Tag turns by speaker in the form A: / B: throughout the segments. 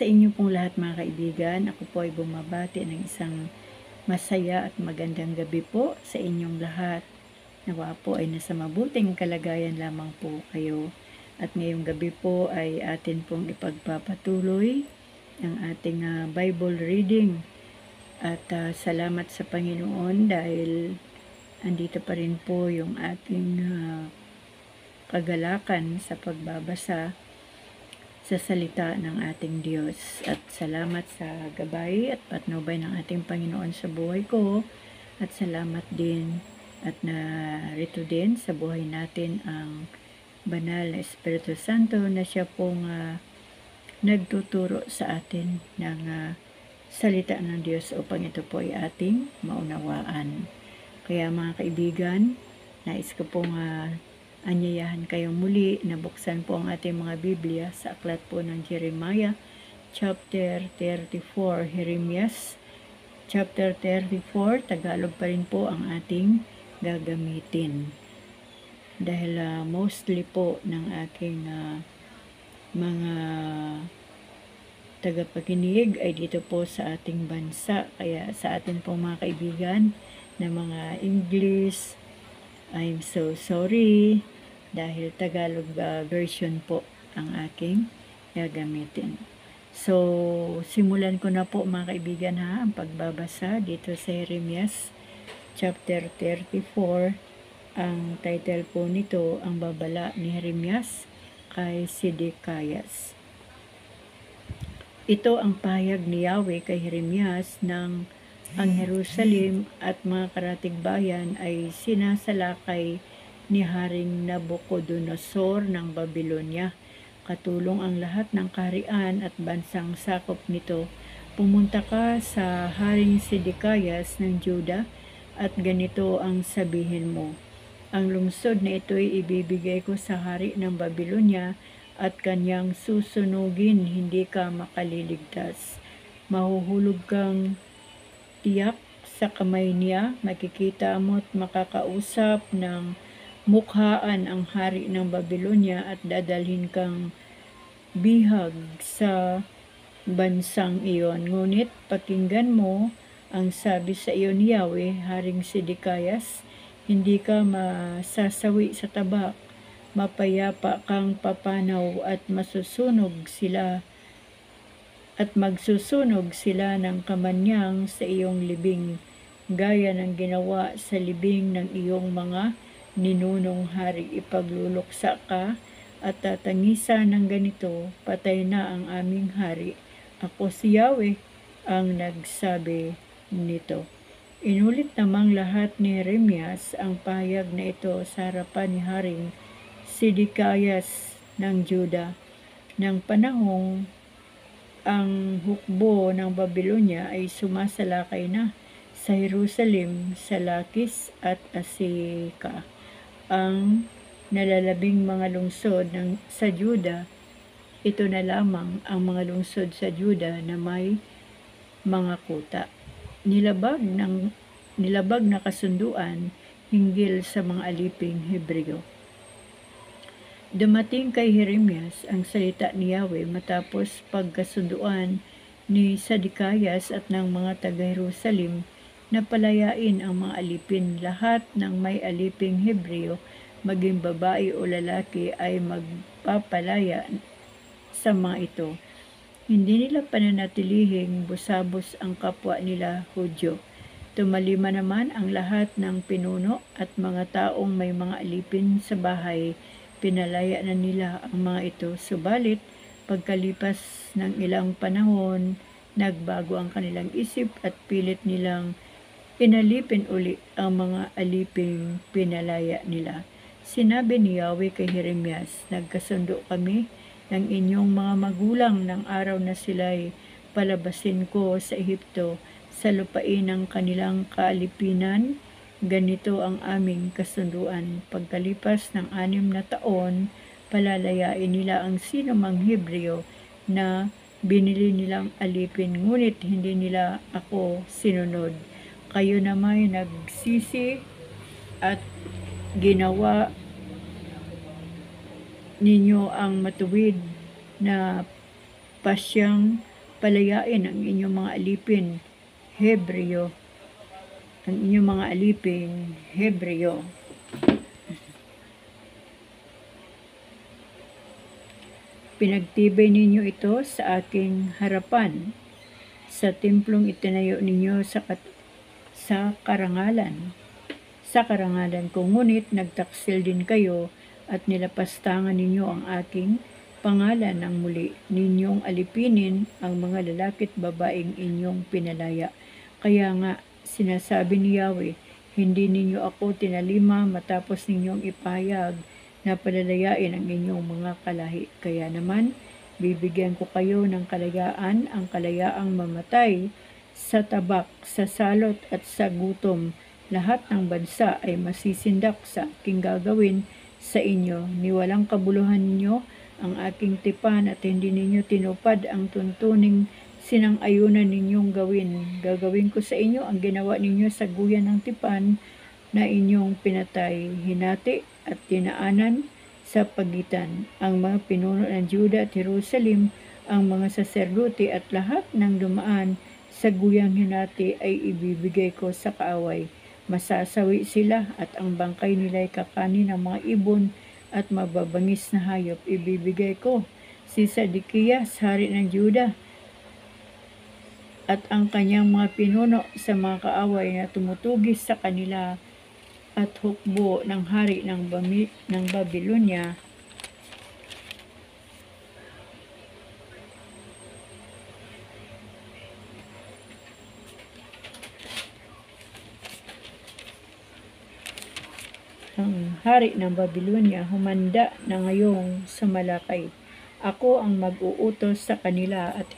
A: Sa inyo pong lahat mga kaibigan, ako po ay bumabati ng isang masaya at magandang gabi po sa inyong lahat. Nawa po ay nasa mabuting kalagayan lamang po kayo. At ngayong gabi po ay atin pong ipagpapatuloy ang ating Bible reading. At salamat sa Panginoon dahil andito pa rin po yung ating kagalakan sa pagbabasa sa salita ng ating Diyos. At salamat sa gabay at patnubay ng ating Panginoon sa buhay ko. At salamat din at narito din sa buhay natin ang banal na Espiritu Santo na siya pong nagtuturo sa atin ng salita ng Diyos upang ito po ay ating maunawaan. Kaya mga kaibigan, nais ko pong anyayahan kayong muli na buksan po ang ating mga Biblia sa aklat po ng Jeremiah chapter 34. Jeremias chapter 34, Tagalog pa rin po ang ating gagamitin. Dahil mostly po ng aking mga tagapakinig ay dito po sa ating bansa. Kaya sa atin pong mga kaibigan na mga English, I'm so sorry dahil Tagalog version po ang aking gagamitin. So, simulan ko na po mga kaibigan ang pagbabasa dito sa Jeremias chapter 34. Ang title po nito, ang babala ni Jeremias kay Sidecaias. Ito ang pahayag ni Yahweh kay Jeremias ng ang Jerusalem at mga karatig bayan ay sinasalakay ni Haring Nabucodonosor ng Babylonia. Katulong ang lahat ng kaharian at bansang sakop nito. Pumunta ka sa Haring Sidecaias ng Juda at ganito ang sabihin mo. Ang lungsod na ito'y ibibigay ko sa hari ng Babylonia at kanyang susunugin, hindi ka makaliligtas. Mahuhulog kang tiyak sa kamay niya, makikita mo't makakausap ng mukhaan ang hari ng Babylonia at dadalhin kang bihag sa bansang iyon. Ngunit pakinggan mo ang sabi sa iyo ni Yahweh, Haring Sidecaias, hindi ka masasawi sa tabak, mapayapa kang papanaw at magsusunog sila ng kamanyang sa iyong libing, gaya ng ginawa sa libing ng iyong mga ninunong hari. Ipagluluksa ka at tatangisan ng ganito, patay na ang aming hari. Ako si Yahweh ang nagsabi nito. Inulit namang lahat ni Jeremias ang pahayag na ito sa harapan ni Haring Sidecaias ng Juda. Nang panahong ang hukbo ng Babylonia ay sumasalakay na sa Jerusalem, sa Lakis at Aseka, ang nalalabing mga lungsod sa Juda. Ito na lamang ang mga lungsod sa Juda na may mga kuta. Nilabag na kasunduan hinggil sa mga aliping Hebreo. Dumating kay Jeremias ang salita ni Yahweh matapos pagkasunduan ni Sidecaias at ng mga taga-Jerusalem na palayain ang mga alipin. Lahat ng may aliping Hebreo, maging babae o lalaki, ay magpapalaya sa mga ito. Hindi nila pananatilihing busabos ang kapwa nila Hudyo. Tumalima naman ang lahat ng pinuno at mga taong may mga alipin sa bahay. Pinalaya na nila ang mga ito. Subalit, pagkalipas ng ilang panahon, nagbago ang kanilang isip at pilit nilang inalipin uli ang mga aliping pinalaya nila. Sinabi ni Yahweh kay Jeremias, nagkasundo kami ng inyong mga magulang ng araw na sila'y palabasin ko sa Ehipto, sa lupain ng kanilang kaalipinan. Ganito ang aming kasunduan. Pagkalipas ng 6 na taon, palalayain nila ang sino mang Hebreo na binili nilang alipin, ngunit hindi nila ako sinunod. Kayo namay nagsisi at ginawa ninyo ang matuwid na pasyang palayain ang inyong mga alipin Hebreo, ang inyong mga alipin Hebreo. Pinagtibay ninyo ito sa aking harapan, sa templong itinayo ninyo sa karangalan ko, ngunit nagtaksil din kayo at nilapastangan ninyo ang aking pangalan ng muli. Ninyong alipinin ang mga lalaki at babaeng inyong pinalaya. Kaya nga, sinasabi ni Yahweh, hindi ninyo ako tinalima matapos ninyong ipahayag na palalayain ang inyong mga kalahi. Kaya naman, bibigyan ko kayo ng kalayaan, ang kalayaang mamatay sa tabak, sa salot at sa gutom. Lahat ng bansa ay masisindak sa aking gagawin sa inyo. Niwalang kabuluhan ninyo ang aking tipan at hindi ninyo tinupad ang tuntuning sinang-ayunan ninyong gawin. Gagawin ko sa inyo ang ginawa ninyo sa guyan ng tipan na inyong pinatay, hinati at tinaanan sa pagitan. Ang mga pinuno ng Juda at Jerusalem, ang mga saserdote at lahat ng dumaan sa guyang hinati ay ibibigay ko sa kaaway. Masasawi sila at ang bangkay nila ay kakanin ng mga ibon at mababangis na hayop. Ibibigay ko si Sedekiyas, hari ng Juda, at ang kanyang mga pinuno sa mga kaaway na tumutugis sa kanila at hukbo ng hari ng Babylonia. Ang hari ng Babylonia humanda na ngayong sumalakay. Ako ang mag-uutos sa kanila at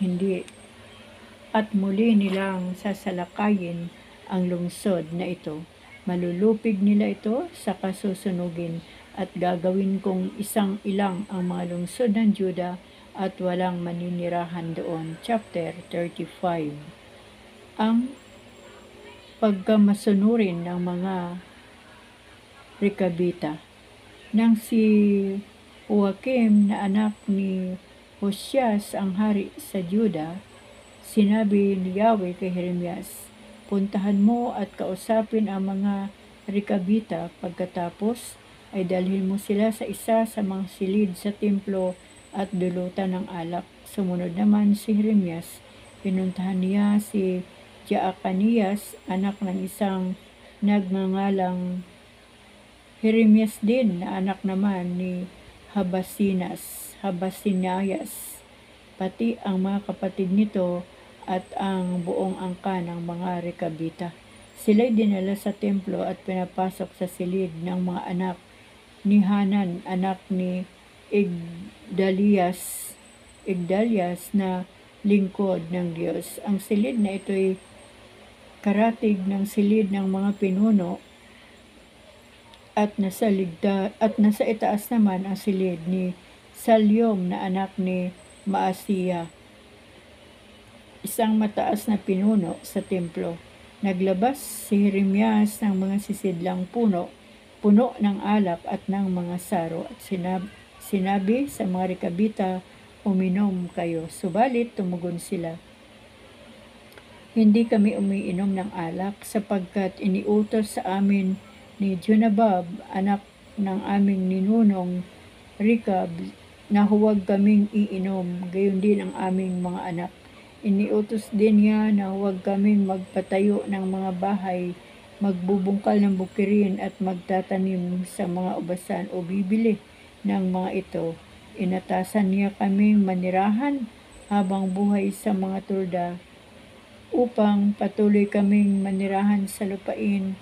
A: muli nilang sasalakayin ang lungsod na ito. Malulupig nila ito sa kasusunugin at gagawin kong ilang ang mga lungsod ng Juda at walang maninirahan doon. Chapter 35. Ang pagkamasunurin ng mga Rekabita. Nang si Joachim na anak ni Hosias ang hari sa Juda, sinabi ni Yahweh kay Jeremias, puntahan mo at kausapin ang mga Rekabita, pagkatapos ay dalhin mo sila sa isa sa mga silid sa templo at dulutan ng alak. Sumunod naman si Jeremias, pinuntahan niya si Jaakanias, anak ng isang nagngangalang Jeremias din, na anak naman ni Habasinayas, pati ang mga kapatid nito at ang buong angka ng mga Rekabita. Sila'y dinala sa templo at pinapasok sa silid ng mga anak ni Hanan, anak ni Igdalias na lingkod ng Diyos. Ang silid na ito'y karatig ng silid ng mga pinuno at nasa itaas naman ang silid ni Salyom na anak ni Maasiya, isang mataas na pinuno sa templo. Naglabas si Jeremias ng mga sisidlang puno ng alak at ng mga saro at sinabi sa mga Rekabita, uminom kayo. Subalit tumugon sila, hindi kami umiinom ng alak sapagkat iniutos sa amin ni Jonadab, anak ng aming ninunong Rekab, na huwag kaming iinom, gayon din ang aming mga anak. Iniutos din niya na huwag kaming magpatayo ng mga bahay, magbubungkal ng bukirin at magtatanim sa mga ubasan o bibili ng mga ito. Inatasan niya kaming manirahan habang buhay sa mga turda upang patuloy kaming manirahan sa lupain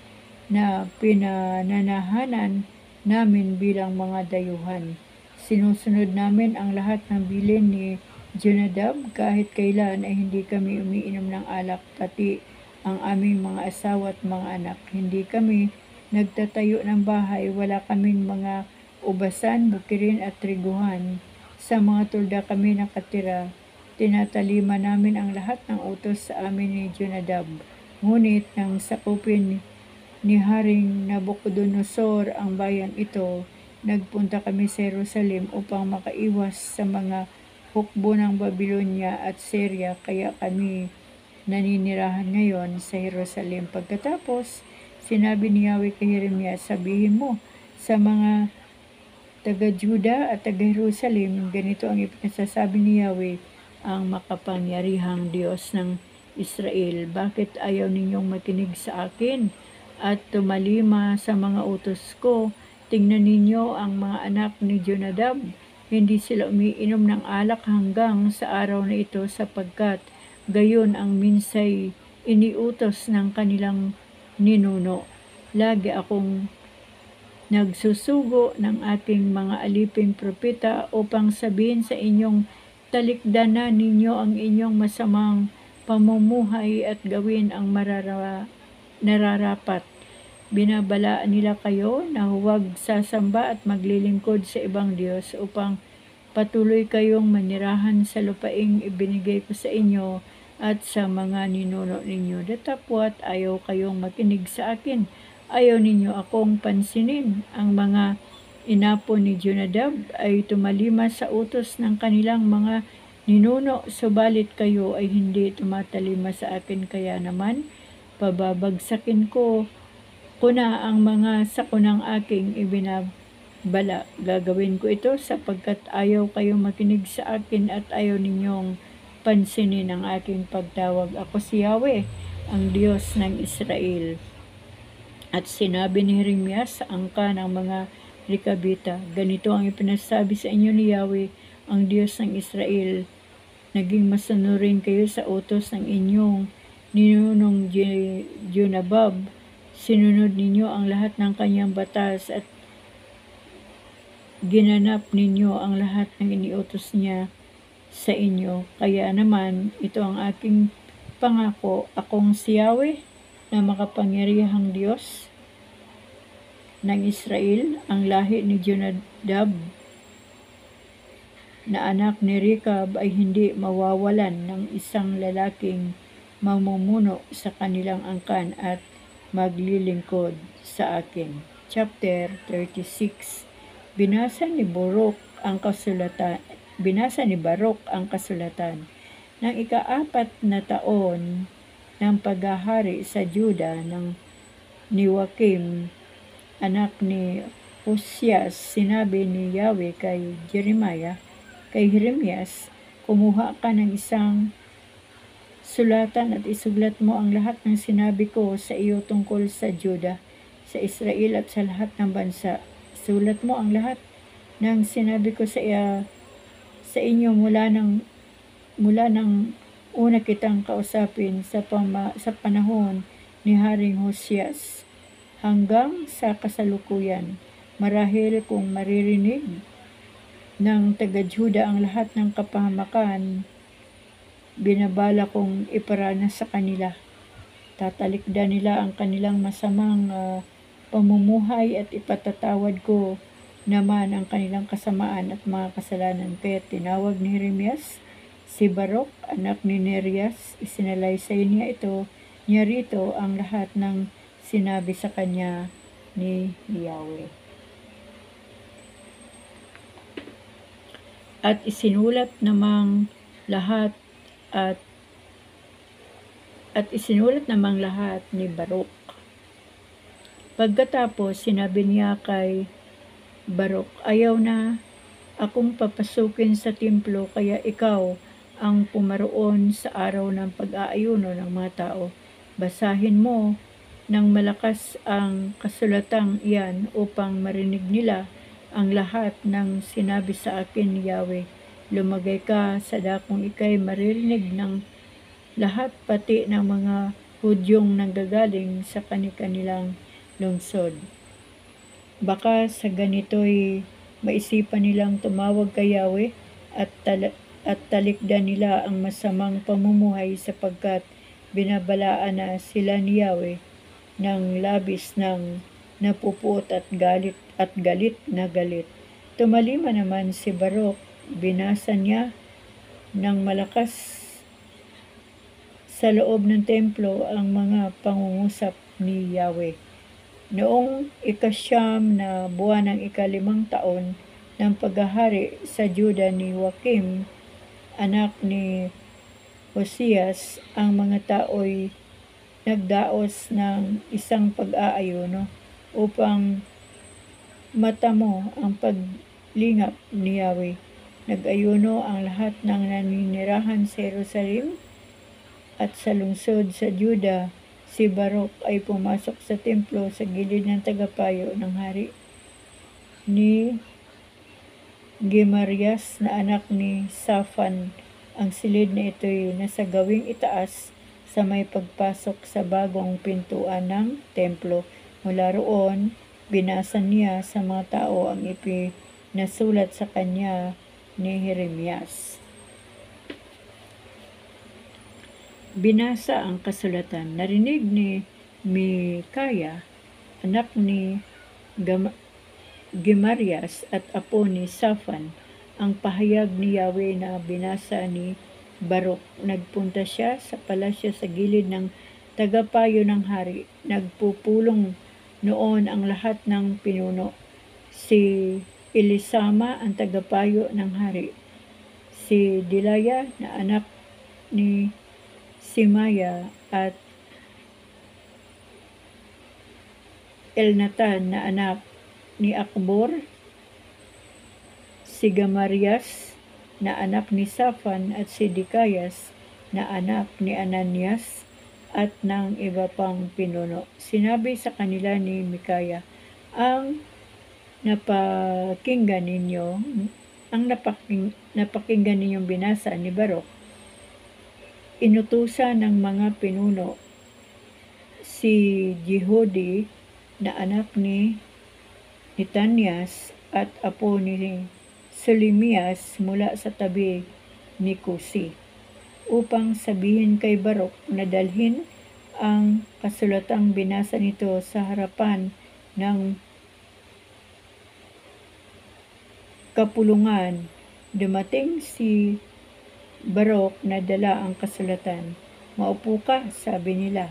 A: na pinananahanan namin bilang mga dayuhan. Sinusunod namin ang lahat ng bilin ni Jonadab, kahit kailan ay hindi kami umiinom ng alak, pati ang aming mga asawa at mga anak. Hindi kami nagtatayo ng bahay, wala kaming mga ubasan, bukirin at triguhan. Sa mga tulda kami nakatira. Tinatalima namin ang lahat ng utos sa amin ni Jonadab. Ngunit nang sakupin ni Haring Nabucodonosor ang bayang ito, nagpunta kami sa Jerusalem upang makaiwas sa mga hukbo ng Babylonia at Syria, kaya kami naninirahan ngayon sa Jerusalem. Pagkatapos, sinabi ni Yahweh kay Jeremias, sabihin mo sa mga taga-Juda at taga-Jerusalem, ganito ang ipinasasabi ni Yahweh, ang makapangyarihang Diyos ng Israel. Bakit ayaw ninyong makinig sa akin at tumalima sa mga utos ko? Tingnan ninyo ang mga anak ni Jonadab. Hindi sila umiinom ng alak hanggang sa araw na ito sapagkat gayon ang minsay iniutos ng kanilang ninuno. Lagi akong nagsusugo ng aking mga aliping propeta upang sabihin sa inyong talikdanan ninyo ang inyong masamang pamumuhay at gawin ang nararapat. Binabalaan nila kayo na huwag sasamba at maglilingkod sa ibang Diyos upang patuloy kayong manirahan sa lupaing ibinigay ko sa inyo at sa mga ninuno ninyo. Datapwat ayaw kayong makinig sa akin. Ayaw ninyo akong pansinin. Ang mga inapo ni Jonadab ay tumalima sa utos ng kanilang mga ninuno, subalit kayo ay hindi tumatalima sa akin, kaya naman pababagsakin ko na ang mga sakunang aking ibinabala. Gagawin ko ito sapagkat ayaw kayong makinig sa akin at ayaw ninyong pansinin ang aking pagtawag. Ako si Yahweh, ang Diyos ng Israel. At sinabi ni Jeremias sa angka ng mga Rekabita, ganito ang ipinasabi sa inyo ni Yahweh, ang Diyos ng Israel. Naging masunurin kayo sa utos ng inyong ninunong Jonadab. Sinunod ninyo ang lahat ng kanyang batas at ginanap ninyo ang lahat ng iniutos niya sa inyo. Kaya naman, ito ang aking pangako, akong si Yahweh na makapangyarihang Diyos ng Israel, ang lahi ni Jonadab na anak ni Rekab ay hindi mawawalan ng isang lalaking mamumuno sa kanilang angkan at maglilingkod sa akin. Chapter 36. Binasa ni Baruk ang kasulatan ng ika-4 na taon ng paghahari sa Juda ni Joachim, anak ni Uzias. Sinabi ni Yahweh kay Jeremias, kumuha ka ng isang sulatan at isuglat mo ang lahat ng sinabi ko sa iyo tungkol sa Juda, sa Israel at sa lahat ng bansa. Sulat mo ang lahat ng sinabi ko sa inyo mula nang una kitang kausapin sa panahon ni Haring Uzias hanggang sa kasalukuyan. Marahil kung maririnig ng taga-Juda ang lahat ng kapahamakan binabala kong iparana sa kanila, tatalikdan nila ang kanilang masamang pamumuhay at ipatatawad ko naman ang kanilang kasamaan at mga kasalanan. Kaya tinawag ni Jeremias si Baruk, anak ni Nerias, isinalaysay niya rito ang lahat ng sinabi sa kanya ni Yahweh. At isinulat namang lahat ni Baruk. Pagkatapos, sinabi niya kay Baruk, ayaw na akong papasukin sa templo, kaya ikaw ang pumaroon sa araw ng pag-aayuno ng mga tao. Basahin mo ng malakas ang kasulatang iyan upang marinig nila ang lahat ng sinabi sa akin ni Yahweh. Lumagay ka sa dakong ikay maririnig ng lahat, pati ng mga Hudyong nanggagaling sa kanilang lungsod. Baka sa ganito'y maisipan nilang tumawag kay Yahweh at talikdan nila ang masamang pamumuhay, sapagkat binabalaan na sila ni Yahweh ng labis ng napupuot at galit na galit. Tumalima naman si Baruk, binasa niya ng malakas sa loob ng templo ang mga pangungusap ni Yahweh. Noong ika-9 na buwan ng ika-5 taon ng paghahari sa Juda ni Joachim, anak ni Hosias, ang mga tao'y nagdaos ng isang pag-aayuno upang matamo ang paglingap ni Yahweh. Nag-ayuno ang lahat ng naninirahan sa Jerusalem at sa lungsod sa Juda. Si Baruch ay pumasok sa templo sa gilid ng tagapayo ng hari ni Gemarias na anak ni Safan. Ang silid na ito'y nasa gawing itaas sa may pagpasok sa bagong pintuan ng templo. Mula roon, binasa niya sa mga tao ang ipinasulat sa kanya ni Jeremias. Binasa ang kasulatan. Narinig ni Mikaya, anak ni Gemarias at apo ni Safan, ang pahayag ni Yahweh na binasa ni Baruch. Nagpunta siya sa palasyo sa gilid ng tagapayo ng hari. Nagpupulong noon ang lahat ng pinuno. Si Elisama ang tagapayo ng hari. Si Delaya na anak ni Simaya at Elnatan na anak ni Akbor, si Gamarias na anak ni Safan at si Dikayas na anak ni Ananias at ng iba pang pinuno. Sinabi sa kanila ni Mikaya, ang napakinggan ninyong binasa ni Baruch, inutusan ng mga pinuno si Jehudi na anak ni Netanyas at apo ni Selemias mula sa tabi ni Kusi, upang sabihin kay Baruch na dalhin ang kasulatang binasa nito sa harapan ng kapulungan. Dumating si Baruch na dala ang kasulatan. Maupo ka, sabi nila,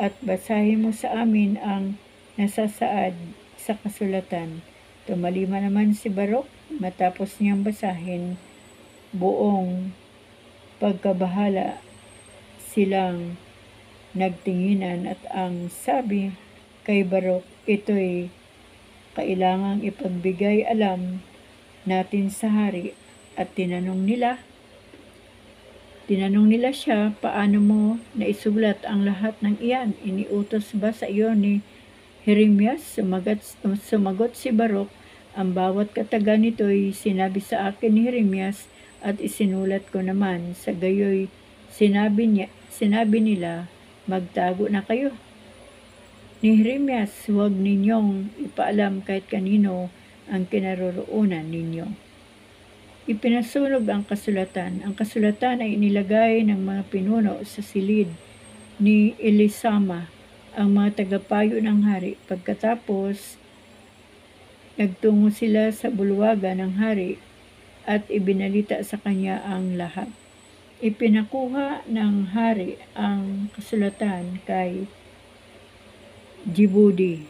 A: at basahin mo sa amin ang nasasaad sa kasulatan. Tumalima naman si Baruch matapos niyang basahin. Buong pagkabahala silang nagtinginan at ang sabi kay Baruch, ito'y kailangang ipagbigay alam natin sa hari. At tinanong nila siya, paano mo naisulat ang lahat ng iyan? Iniutos ba sa iyo ni Jeremias? Sumagot si Baruch, ang bawat kataga nito'y sinabi sa akin ni Jeremias at isinulat ko naman. Sa gayoy, sinabi nila, magtago na kayo ni Jeremias, huwag ninyong ipaalam kahit kanino ang kinaroroonan ninyo. Ipinasunog ang kasulatan. Ang kasulatan ay inilagay ng mga pinuno sa silid ni Elisama, ang mga tagapayo ng hari. Pagkatapos, nagtungo sila sa bulwagan ng hari at ibinalita sa kanya ang lahat. Ipinakuha ng hari ang kasulatan kay Jehudi.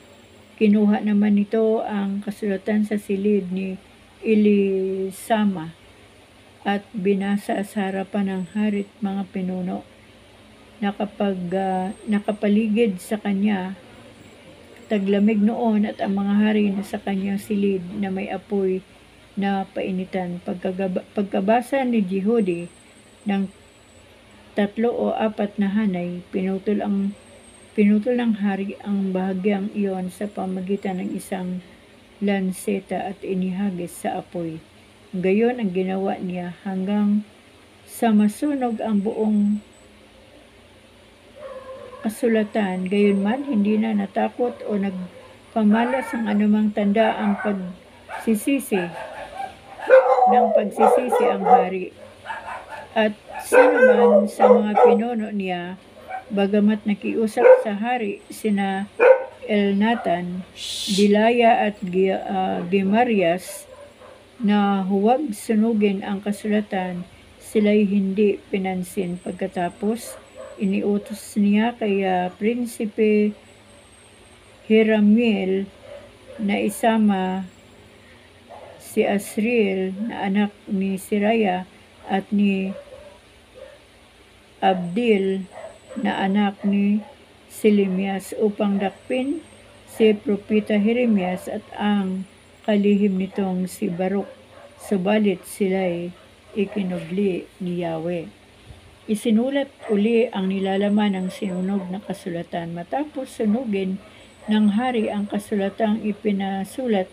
A: Kinuha naman nito ang kasulatan sa silid ni Elisama at binasa sa harapan ng hari at mga pinuno. Nakapaligid sa kanya taglamig noon at ang mga hari na sa kanyang silid na may apoy na painitan. Pagkabasa ni Jehudi ng 3 o 4 na hanay, pinutol ng hari ang bahagyang iyon sa pamagitan ng isang lanseta at inihagis sa apoy. Gayon ang ginawa niya hanggang sa masunog ang buong kasulatan. Gayunman, hindi na natakot o nagpamalas ang anumang tanda ang pagsisisi ang hari. At sino man sa mga pinuno niya, bagamat nakiusap sa hari sina Elnatan, Delaya at Gemarias na huwag sunugin ang kasulatan, sila'y hindi pinansin. Pagkatapos, iniutos niya kay Prinsipe Hiramiel na isama si Asriel na anak ni Seraya at ni Abdil na anak ni Selemias upang dakpin si Propeta Jeremias at ang kalihim nitong si Baruk. Subalit sila'y ikinubli ni Yahweh. Isinulat uli ang nilalaman ng sinunog na kasulatan. Matapos sunugin ng hari ang kasulatang ipinasulat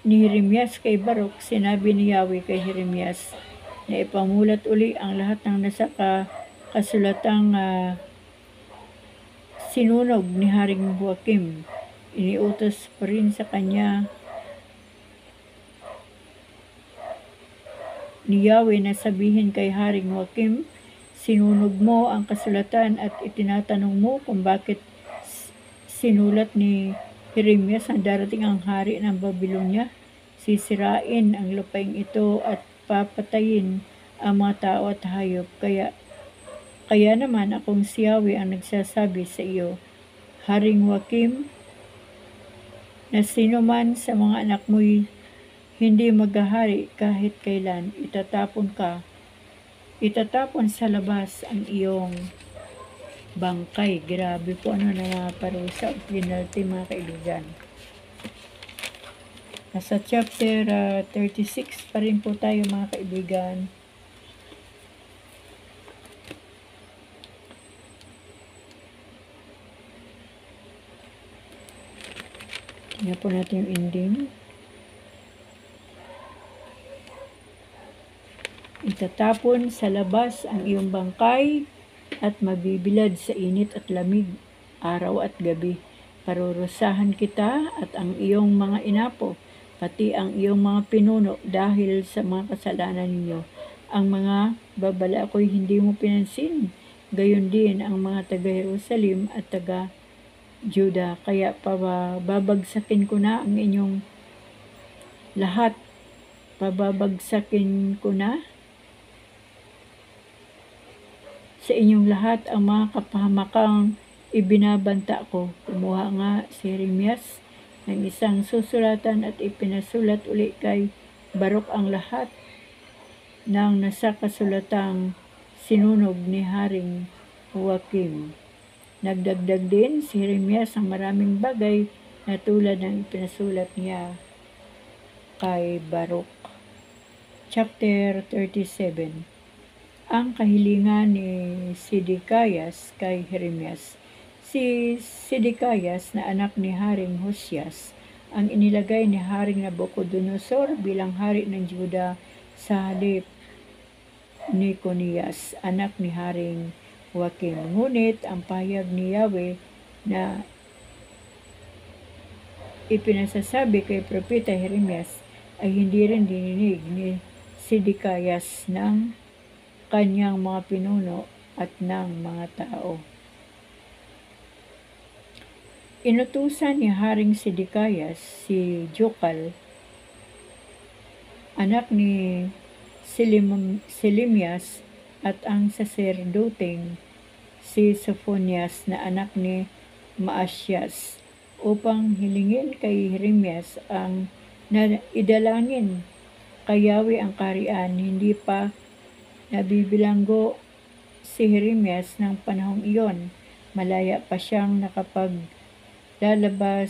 A: ni Jeremias kay Baruk, sinabi ni Yahweh kay Jeremias na ipamulat uli ang lahat ng nasa kasulatang sinunog ni Haring Joachim. Iniutos pa rin sa kanya ni Yahweh na sabihin kay Haring Joachim, sinunog mo ang kasulatan at itinatanong mo kung bakit sinulat ni Jeremias na darating ang hari ng Babylonia. Sisirain ang lupaing ito at papatayin ang mga tao at hayop. Kaya naman akong si Yahweh ang nagsasabi sa iyo, Haring Joachim, na sino man sa mga anak mo'y hindi maghahari kahit kailan, itatapon sa labas ang iyong bangkay. Grabe po na mga parusa o penalty mga kaibigan. Nasa chapter 36 pa rin po tayo mga kaibigan. Tingnan po natin yung ending. Itatapon sa labas ang iyong bangkay at mabibilad sa init at lamig, araw at gabi. Parurusahan kita at ang iyong mga inapo, pati ang iyong mga pinuno dahil sa mga kasalanan ninyo. Ang mga babala ko'y hindi mo pinansin, gayon din ang mga taga-Jerusalem at taga-Juda. Kaya babagsakin ko na ang inyong lahat. Pababagsakin ko na sa inyong lahat ang mga kapahamakang ibinabanta ko. Kumuha nga si Jeremias ng isang susulatan at ipinasulat uli kay Baruk ang lahat ng nasa kasulatang sinunog ni Haring Joachim. Nagdagdag din si Jeremias ang maraming bagay na tulad ng ipinasulat niya kay Baruk. Chapter 37. Ang kahilingan ni Sedekiyas kay Jeremias. Si Sedekiyas na anak ni Haring Hosheas ang inilagay ni Haring Nabucodonosor bilang hari ng Juda sa halip ni Conias, anak ni Haring Joachim. Ngunit ang pahayag ni Yahweh na ipinasasabi kay Propeta Jeremias ay hindi rin dininig ni Sedekiyas ng kanyang mga pinuno at ng mga tao. Inutusan ni Haring Sedekiyas si Jokal, anak ni Selemias, at ang saserdoteng si Sophonias na anak ni Maasyas upang hilingin kay Jeremias ang idalangin kay Yahweh ang kaharian. Hindi pa nabibilanggo si Jeremias ng panahong iyon. Malaya pa siyang nakapaglalabas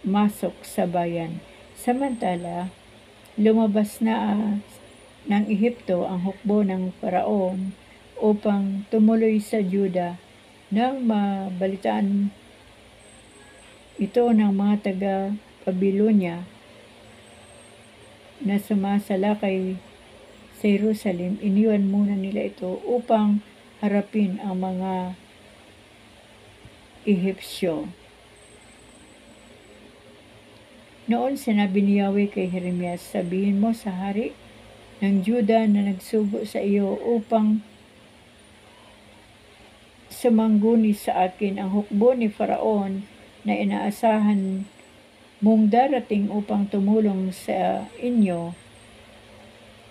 A: masok sa bayan. Samantala, lumabas na ng Ehipto ang hukbo ng Paraon upang tumuloy sa Juda. Nang mabalitaan ito ng mga taga-Babylonia na sumasalakay sa Jerusalem, iniwan muna nila ito upang harapin ang mga Ehipsyo. Noon sinabi ni Yahweh kay Jeremias, sabihin mo sa hari ng Juda na nagsugo sa iyo upang sumangguni sa akin ang hukbo ni Faraon na inaasahan mong darating upang tumulong sa inyo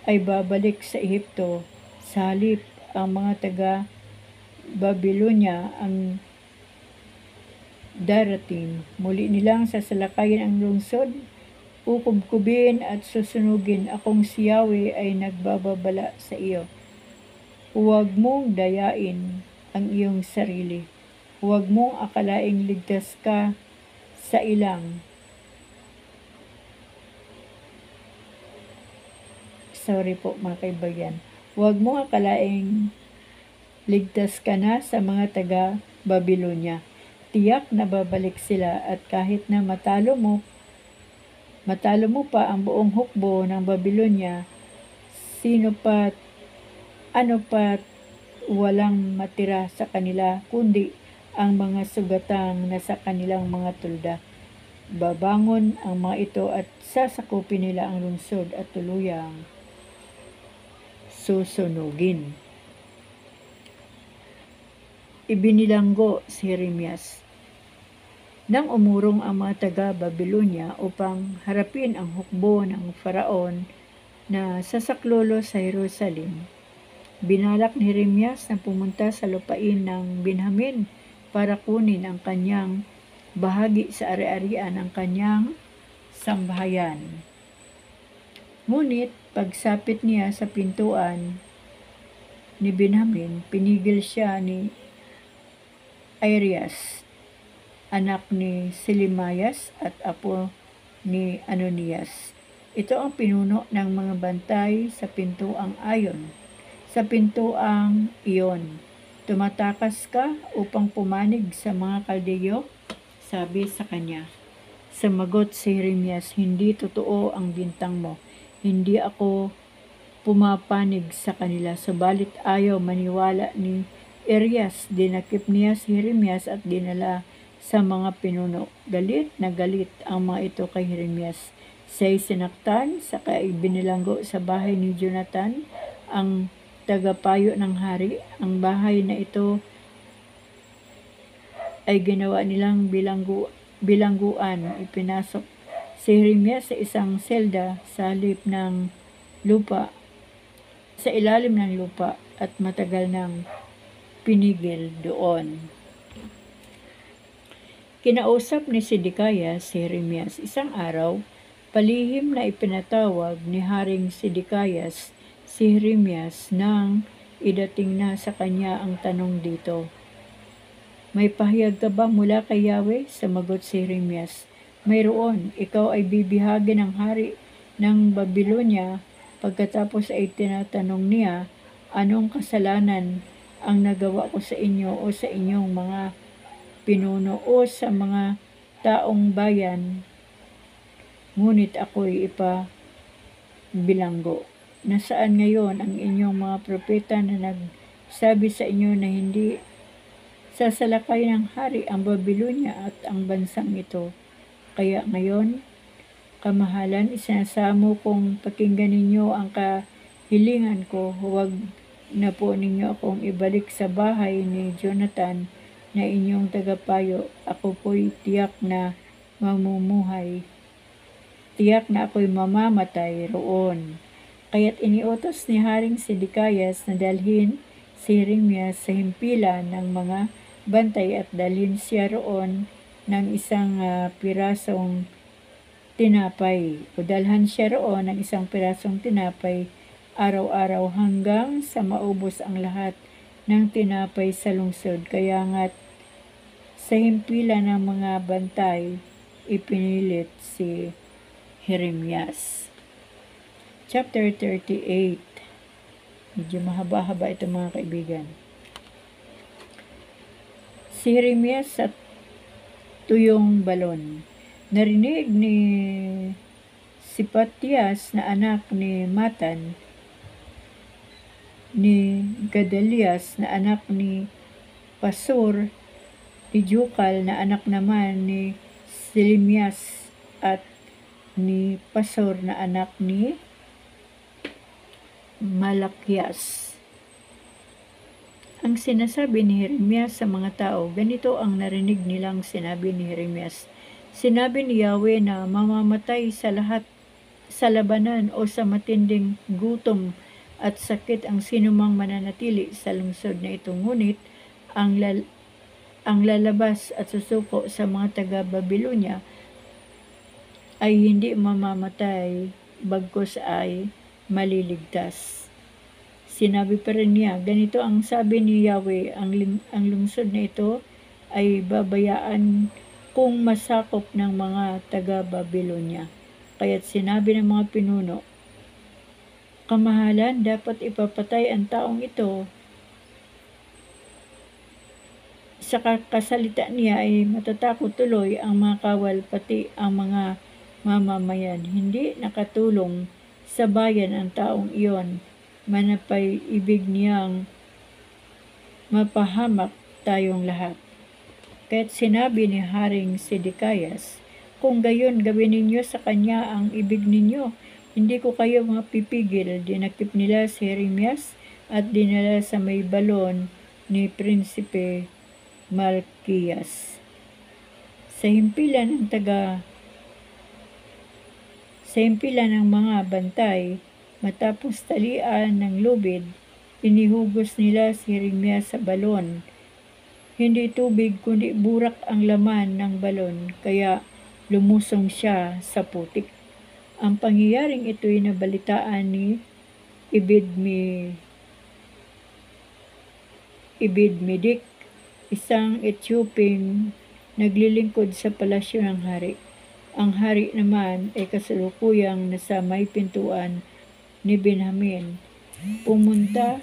A: ay babalik sa Ehipto. Sa halip, ang mga taga-Babylonia ang darating. Muli nilang sasalakayin ang lungsod Kukubkubin at susunugin, akong si Yahweh ay nagbababala sa iyo. Huwag mong dayain ang iyong sarili. Huwag mong akalaing ligtas ka sa ilang. Sorry po mga kaibigan. Huwag mong akalaing ligtas ka na sa mga taga-Babilonya. Tiyak na babalik sila at kahit na matalo mo pa ang buong hukbo ng Babilonya, ano pa walang matira sa kanila kundi ang mga sugatang nasa kanilang mga tulda. Babangon ang mga ito at sasakupin nila ang lungsod at tuluyang susunugin. Ibinilanggo si Jeremias. Nang umurong ang mga taga-Babilonya upang harapin ang hukbo ng Faraon na sasaklolo sa Jerusalem, binalak ni Jeremias na pumunta sa lupain ng Benjamin para kunin ang kanyang bahagi sa ari-arian ng kanyang sambahayan. Ngunit pagsapit niya sa pintuan ni Benjamin, pinigil siya ni Arias, anak ni Selimayas at apo ni Ananias. Ito ang pinuno ng mga bantay sa pintuang ayon. Sa pintuang iyon, tumatakas ka upang pumanig sa mga Kaldeyo? Sabi sa kanya. Sumagot si Jeremias, hindi totoo ang bintang mo. Hindi ako pumapanig sa kanila, subalit ayaw maniwala ni Arias. Dinakip niya si Jeremias at dinala sa mga pinuno. Galit na galit ang mga ito kay Jeremias. Siya'y sinaktan, saka ibinilanggo sa bahay ni Jonathan, ang tagapayo ng hari. Ang bahay na ito ay ginawa nilang bilangguan. Ipinasok si Jeremias sa isang selda sa ilalim ng lupa at matagal nang pinigil doon. Kinausap ni Sedekiyas si Jeremias isang araw. Palihim na ipinatawag ni Haring Sedekiyas si Jeremias nang idating na sa kanya ang tanong dito. May pahayag ka ba mula kay Yahweh? Sumagot si Jeremias. Mayroon, ikaw ay bibihagi ng hari ng Babilonya. Pagkatapos ay tinatanong niya, anong kasalanan ang nagawa ko sa inyo o sa inyong mga pinuno o sa mga taong bayan? Ngunit ako'y ipabilanggo. Nasaan ngayon ang inyong mga propeta na nagsabi sa inyo na hindi sasalakay ng hari ang Babilonya at ang bansang ito? Kaya ngayon, kamahalan, isinasamo kong pakinggan ninyo ang kahilingan ko. Huwag na po ninyo akong ibalik sa bahay ni Jonathan na inyong tagapayo. Ako po'y tiyak na mamumuhay. Tiyak na ako'y mamamatay roon. Kaya't iniutos ni Haring Sedekiyas na dalhin si Jeremias sa himpilan ng mga bantay at dalhin siya roon ng isang pirasong tinapay. O dalhan siya roon ng isang pirasong tinapay araw-araw hanggang sa maubos ang lahat ng tinapay sa lungsod. Kaya nga't sa himpilan ng mga bantay, ipinilit si Jeremias. Chapter 38. Medyo mahaba-haba ito mga kaibigan. Si Jeremias at tuyong balon. Narinig ni Sipatias na anak ni Matan, ni Gadalias na anak ni Pasur, ni Jukal na anak naman ni Selemias at ni Pasur na anak ni Malakias. Ang sinasabi ni Jeremias sa mga tao, ganito ang narinig nilang sinabi ni Jeremias. Sinabi ni Yahweh na mamamatay sa labanan o sa matinding gutom at sakit ang sinumang mananatili sa lungsod na ito. Ngunit ang lalabas at susuko sa mga taga-Babilonya ay hindi mamamatay, bagkus ay maliligtas. Sinabi pa rin niya, ganito ang sabi ni Yahweh, ang lungsod na ito ay babayaan kung masakop ng mga taga-Babylonia. Kaya't sinabi ng mga pinuno, kamahalan, dapat ipapatay ang taong ito. Sa kasalita niya ay matatakot tuloy ang mga kawal pati ang mga mamamayan. Hindi nakatulong sa bayan ang taong iyon. Manapay ibig niyang mapahamak tayong lahat. Kaya't sinabi ni Haring Sedekiyas, kung gayon gawin ninyo sa kanya ang ibig ninyo, hindi ko kayo mapipigil. Dinakip nila si Jeremias at dinala sa may balon ni Prinsipe Malkiyas. Sa himpilan ng mga bantay, matapos talian ng lubid, inihugos nila si Jeremias sa balon. Hindi tubig kundi burak ang laman ng balon, kaya lumusong siya sa putik. Ang pangyayaring ito'y nabalitaan ni Ebed-Melech, isang Ethiopian naglilingkod sa palasyo ng hari. Ang hari naman ay kasalukuyang nasa may pintuan ni Benjamin. Pumunta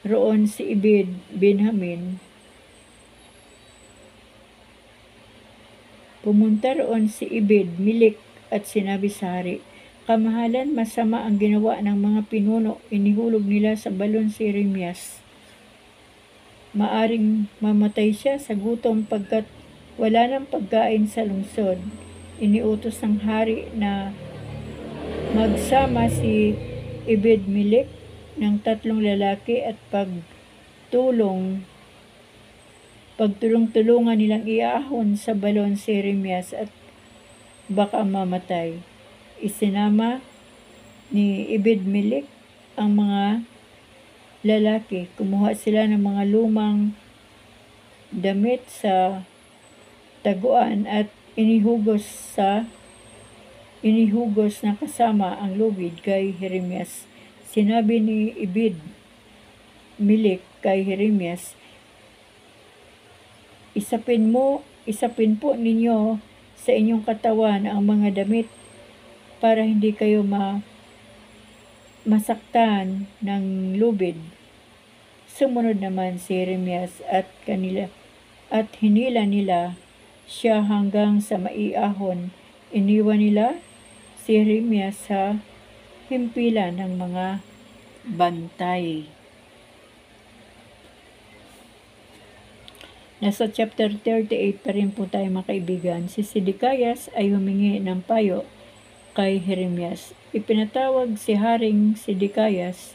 A: roon si Ebed-Melech at sinabi sa hari, kamahalan, masama ang ginawa ng mga pinuno. Inihulog nila sa balon si Jeremias. Maaring mamatay siya sa gutom pagkat wala ng pagkain sa lungsod. Iniutos ng hari na magsama si Ebed-Melech ng 3 lalaki at pagtulong-tulungan nilang iahon sa balon si Jeremias at baka mamatay. Isinama ni Ebed-Melech ang mga lalaki. Kumuha sila ng mga lumang damit sa taguan at inihugos na kasama ang lubid kay Jeremias. Sinabi ni Ebed-Melech kay Jeremias, isapin po ninyo sa inyong katawan ang mga damit para hindi kayo masaktan ng lubid. Sumunod naman si Jeremias at hinila nila siya hanggang sa maiahon. Iniwan nila si Jeremias sa himpilan ng mga bantay. Nasa chapter 38 pa rin po tayo, mga kaibigan. Si Sedekiyas ay humingi ng payo kay Jeremias. Ipinatawag si Haring Sedekiyas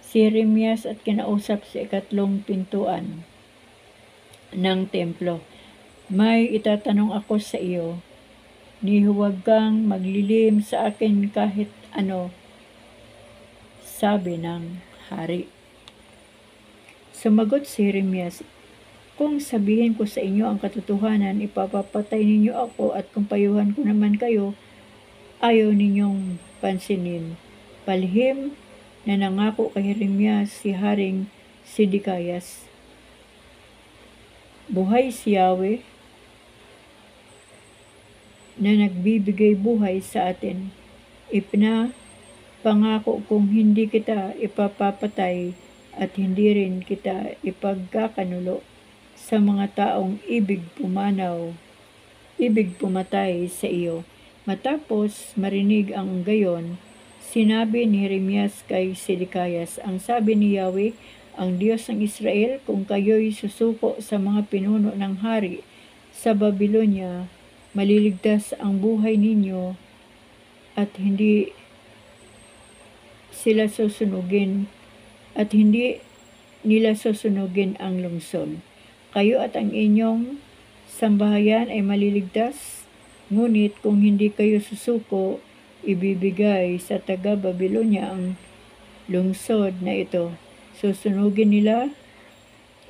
A: si Jeremias at kinausap sa ikatlong pintuan ng templo. May itatanong ako sa iyo, ni huwag kang maglilihim sa akin kahit ano, sabi ng hari. Sumagot si Jeremias, kung sabihin ko sa inyo ang katotohanan, ipapapatay ninyo ako at kung payuhan ko naman kayo, ayaw ninyong pansinin. Palihim na nangako kay Jeremias si Haring Sedekiyas. Buhay si Yahweh na nagbibigay buhay sa atin. Ipinapangako kung hindi kita ipapapatay at hindi rin kita ipagkakanulo sa mga taong ibig pumatay sa iyo. Matapos marinig ang gayon, sinabi ni Jeremias kay Sedekiyas, ang sabi ni Yahweh, ang Diyos ng Israel, kung kayo'y susuko sa mga pinuno ng hari sa Babylonia, maliligtas ang buhay ninyo at hindi nila susunugin ang lungsod. Kayo at ang inyong sambahayan ay maliligtas, ngunit kung hindi kayo susuko, ibibigay sa taga-Babylonia ang lungsod na ito. Susunugin nila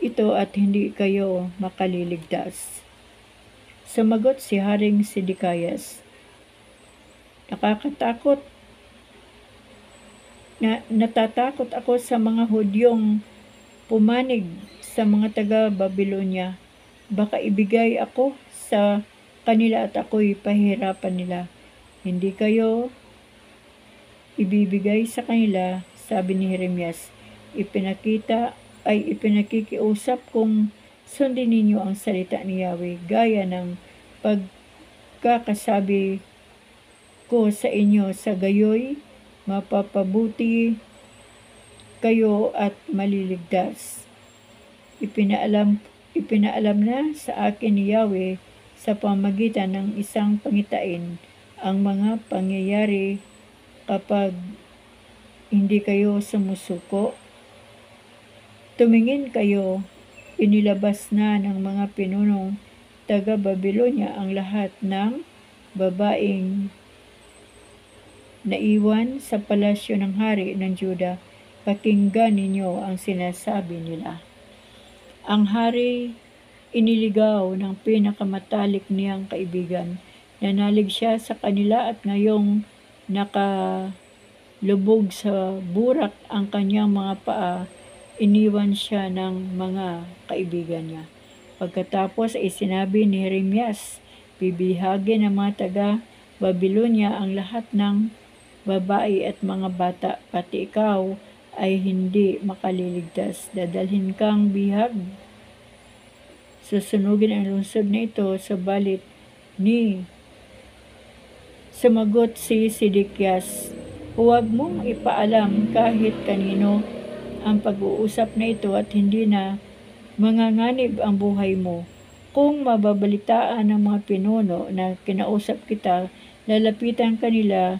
A: ito at hindi kayo makaliligtas. Sumagot si Haring Sedekiyas, Natatakot ako sa mga Hudyong pumanig sa mga taga-Babylonia. Baka ibigay ako sa kanila at ako'y pahirapan nila. Hindi kayo ibibigay sa kanila, sabi ni Jeremias. Ipinakikiusap kung sundin ninyo ang salita ni Yahweh gaya ng pagkakasabi ko sa inyo, sa gayoy mapapabuti kayo at maliligtas. Ipinaalam na sa akin ni Yahweh sa pamagitan ng isang pangitain ang mga pangyayari kapag hindi kayo sumusuko. Tumingin kayo, inilabas na ng mga pinunong taga-Babylonia ang lahat ng babaeng naiwan sa palasyo ng hari ng Juda. Pakinggan ninyo ang sinasabi nila. Ang hari iniligaw ng pinakamatalik niyang kaibigan. Nanalig siya sa kanila at ngayong nakalubog sa burak ang kanyang mga paa, iniwan siya ng mga kaibigan niya. Pagkatapos ay sinabi ni Jeremias, bibihagin ng mga taga-Babylonia ang lahat ng babae at mga bata, pati ikaw ay hindi makaliligtas. Dadalhin kang bihag. Susunugin ang lungsod na ito, sumagot si Sedekias, huwag mong ipaalam kahit kanino ang pag-uusap na ito at hindi na manganganib ang buhay mo. Kung mababalitaan ng mga pinuno na kinausap kita, lalapitan kanila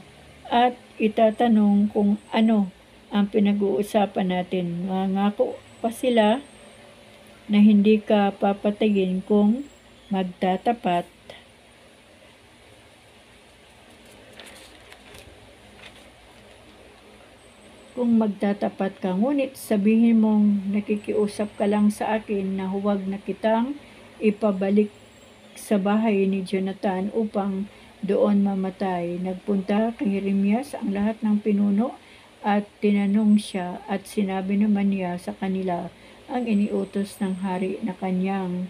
A: at itatanong kung ano ang pinag-uusapan natin. Mangako pa sila na hindi ka papatayin kung magtatapat. Ngunit sabihin mong nakikiusap ka lang sa akin na huwag na kitang ipabalik sa bahay ni Jonathan upang doon mamatay. Nagpunta kay Jeremias ang lahat ng pinuno at tinanong siya, at sinabi naman niya sa kanila ang iniutos ng hari na kanyang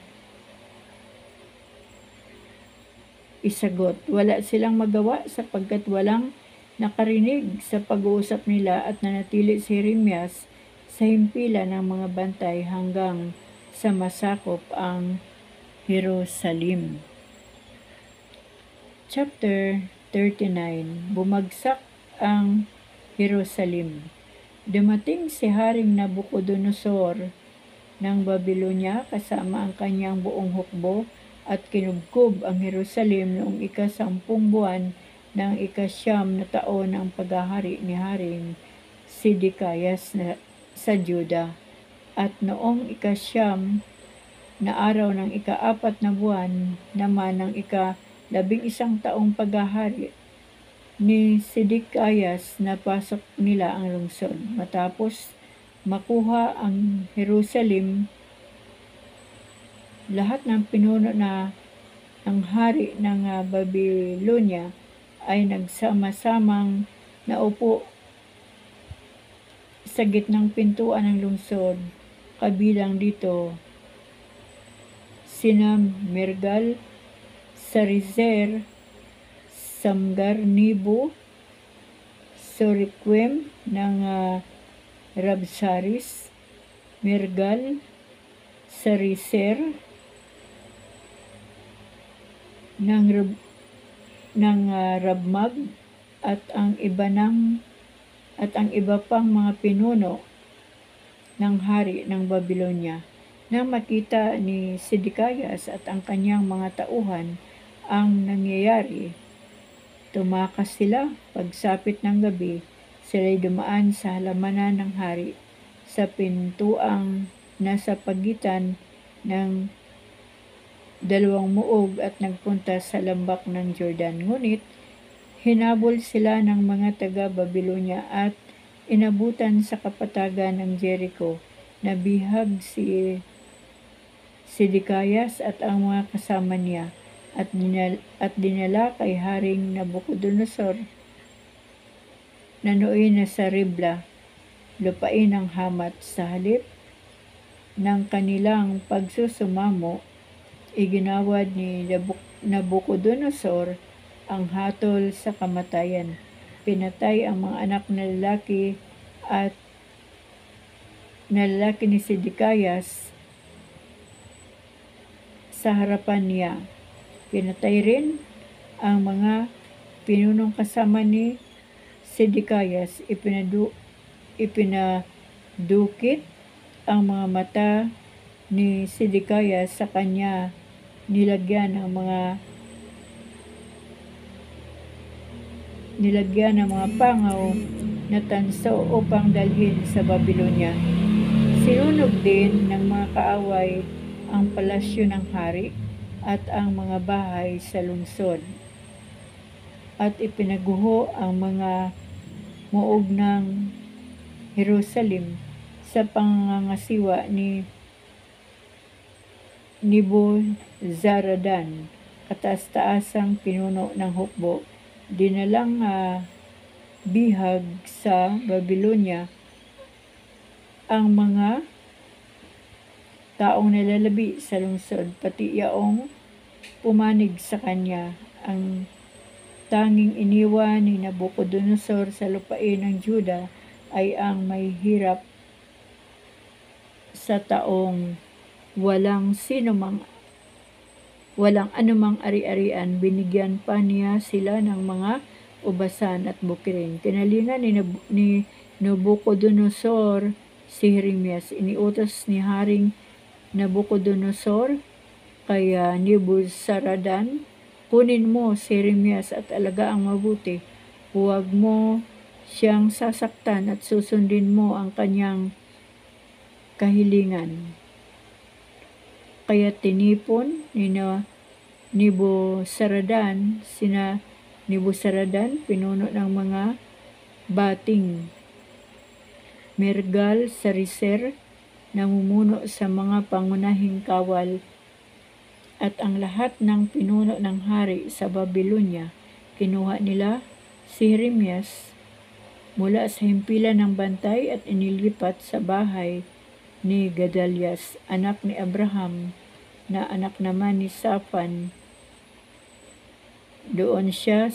A: isagot. Wala silang magawa sapagkat walang nakarinig sa pag-uusap nila at nanatili si Jeremias sa himpilan ng mga bantay hanggang sa masakop ang Jerusalem. Chapter 39. Bumagsak ang Jerusalem. Dumating si Haring Nabucodonosor ng Babylonia kasama ang kanyang buong hukbo at kinubkob ang Jerusalem noong ika-10 buwan ng ika-9 na taon ng paghahari ni Haring Sedekias sa Juda. At noong ika-9 na araw ng ika-4 na buwan naman ng ika-11 taong paghahari ni Sedekias, napasok nila ang lungsod. Matapos makuha ang Jerusalem, lahat ng pinuno ng hari ng Babylonia ay nagsama-samang naupo sa gitnang pintuan ng lungsod. Kabilang dito sina Mergal, Sarezer, Samgar-Nebo, Soriquem ng Rabsaris, Mergal, Sarezer ng Rabmag at ang iba pang mga pinuno ng hari ng Babylonia. Nang makita ni Sedekias at ang kanyang mga tauhan ang nangyayari, tumakas sila. Pagsapit ng gabi, sila'y dumaan sa halamanan ng hari sa pintuang nasa pagitan ng dalawang muog at nagpunta sa lambak ng Jordan. Ngunit hinabol sila ng mga taga-Babylonia at inabutan sa kapatagan ng Jericho. Nabihag si Sedekias at ang mga kasama niya. at dinala kay Haring Nabucodonosor na nooy na sa Ribla, lupain ng Hamat. Sa halip ng kanilang pagsusumamo, iginawad ni Nabucodonosor ang hatol sa kamatayan. Pinatay ang mga anak na lalaki ni Sedekiyas sa harapan niya. Pinatay rin ang mga pinunong kasama ni Sedekiyas. Ipinadukit ang mga mata ni Sedekiyas sa kanya, nilagyan ng mga pangaw na tanso upang dalhin sa Babylonia. Sinunog din ng mga kaaway ang palasyo ng hari at ang mga bahay sa lungsod, at ipinaguho ang mga muog ng Jerusalem sa pangangasiwa ni Nebuzaradan, kataas-taasang pinuno ng hukbo. Dinalang bihag sa Babylonia ang mga taong nalalabi sa lungsod, pati yaong pumanig sa kanya. Ang tanging iniwan ni Nabucodonosor sa lupain ng Juda ay ang may hirap sa taong walang anumang ari-arian. Binigyan pa niya sila ng mga ubasan at bukirin. Kinalingan ni Nabucodonosor si Jeremias. Iniutos ni Haring Nabucodonosor kay Nebuzaradan, kunin mo si Jeremias at alagaang mabuti. Huwag mo siyang sasaktan at susundin mo ang kanyang kahilingan. Kaya tinipon ni Nebuzaradan, pinuno ng mga bating Nergal-Sarecer, namumuno sa mga pangunahing kawal, at ang lahat ng pinuno ng hari sa Babylonia. Kinuha nila si Jeremias mula sa himpilan ng bantay at inilipat sa bahay ni Gedalias, anak ni Abraham, na anak naman ni Safan. Doon siya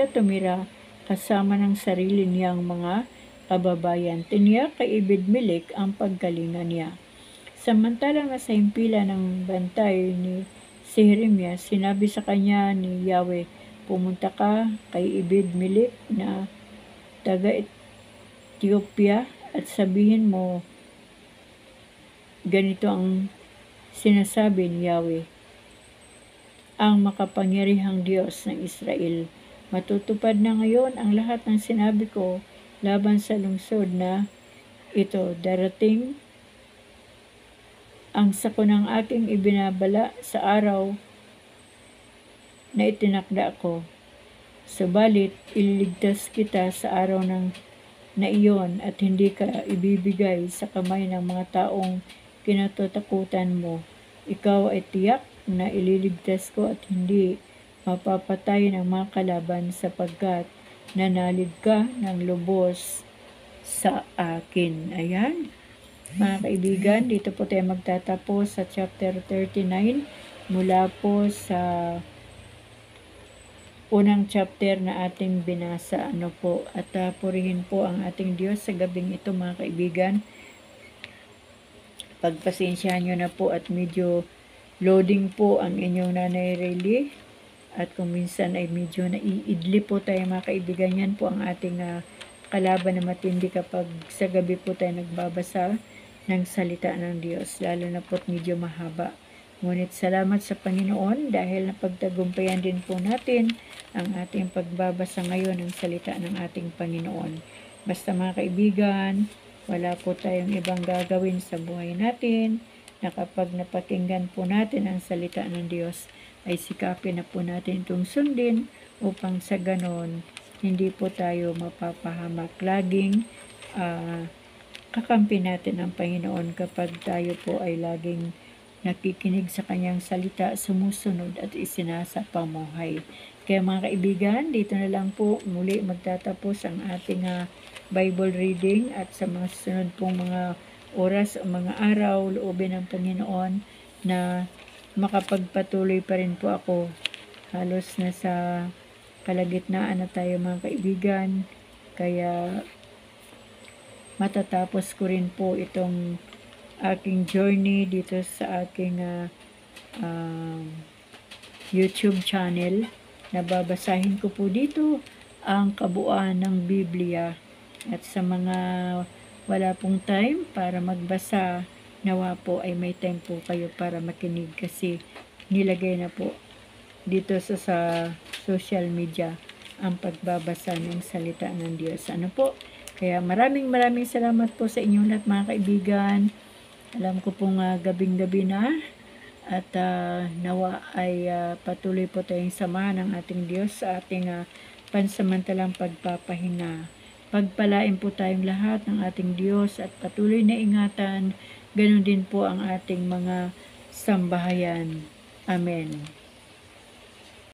A: tumira kasama ng sarili niyang mga kababayan. Tiniyak kay Ebed-Melech ang pagkalinga niya. Samantalang nasa himpilan ng bantay ni si Jeremias, sinabi sa kanya ni Yahweh, pumunta ka kay Ebed-Melech na taga-Ethiopia at sabihin mo, ganito ang sinasabi ni Yahweh, ang makapangyarihang Diyos ng Israel. Matutupad na ngayon ang lahat ng sinabi ko laban sa lungsod na ito. Darating ang sakunang aking ibinabala sa araw na itinakda ko. Subalit, ililigtas kita sa araw na iyon at hindi ka ibibigay sa kamay ng mga taong kinatatakutan mo. Ikaw ay tiyak na ililigtas ko at hindi mapapatay ng mga kalaban sapagkat nanalig ka ng lubos sa akin. Ayan, mga kaibigan, dito po tayo magtatapos sa chapter 39 mula po sa unang chapter na ating binasa. At purihin po ang ating Diyos sa gabing ito, mga kaibigan. Pagpasensyahan nyo na po at medyo loading po ang inyong Nanay Rayleigh. At kung minsan ay medyo naiidli po tayo, mga kaibigan. Yan po ang ating kalaban na matindi kapag sa gabi po tayo nagbabasa ng salita ng Diyos. Lalo na po't medyo mahaba. Ngunit salamat sa Panginoon dahil napagtagumpayan din po natin ang ating pagbabasa ngayon ng salita ng ating Panginoon. Basta mga kaibigan, wala po tayong ibang gagawin sa buhay natin na kapag napakinggan po natin ang salita ng Diyos, ay sikapin na po natin itong sundin upang sa ganon hindi po tayo mapapahamak. Laging kakampi natin ang Panginoon kapag tayo po ay laging nakikinig sa kanyang salita, sumusunod at isinasapamuhay. Kaya mga kaibigan, dito na lang po muli magtatapos ang ating Bible reading, at sa mga susunod pong mga oras o mga araw, loobin ng Panginoon na makapagpatuloy pa rin po ako. Halos nasa kalagitnaan na tayo mga kaibigan, kaya matatapos ko rin po itong aking journey dito sa aking YouTube channel. Nababasahin ko po dito ang kabuuan ng Biblia, at sa mga wala pong time para magbasa, nawa po ay may time po kayo para makinig, kasi nilagay na po dito sa social media ang pagbabasa ng salita ng Diyos. Ano po? Kaya maraming salamat po sa inyong lahat mga kaibigan. Alam ko pong gabing-gabi na, at nawa ay patuloy po tayong samahan ng ating Diyos sa ating pansamantalang pagpapahinga. Pagpalain po tayong lahat ng ating Diyos at patuloy na ingatan. Ganon din po ang ating mga sambahayan. Amen.